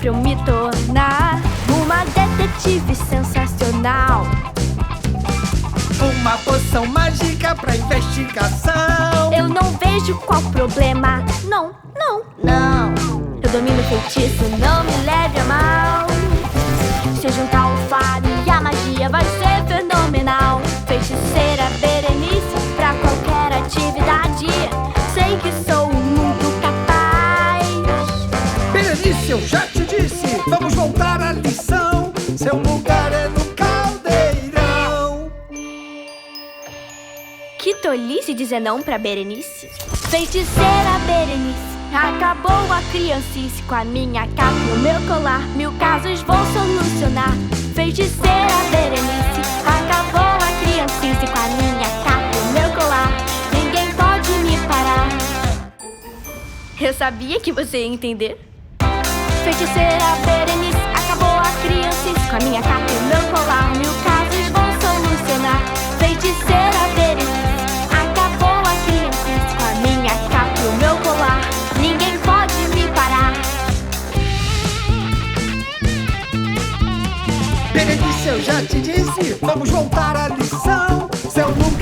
pra eu me tornar uma detetive sensacional. Uma poção mágica pra investigação. Eu não vejo qual problema. Não, não, não. Eu domino o feitiço, não me leve a mal. Se eu juntar o fado e a magia vai ser fenomenal. Feiticeira Berenice pra qualquer atividade. Sei que sou muito capaz. Berenice, eu já te disse, vamos voltar à lição. Seu lugar é no caldeirão. Que tolice dizer não pra Berenice. Feiticeira Berenice, acabou a criancice. Com a minha capa e o meu colar, 1000 casos vou solucionar. Feiticeira Berenice, acabou a criancice. Com a minha capa e o meu colar, ninguém pode me parar. Eu sabia que você ia entender. Feiticeira Berenice, acabou a criancice. Com a minha capa e o meu colar, 1000 casos vou solucionar. Feiticeira Berenice, acabou a criancice. Com a minha capa e o meu colar, ninguém pode me parar. Berenice, eu já te disse, vamos voltar à lição. Seu lugar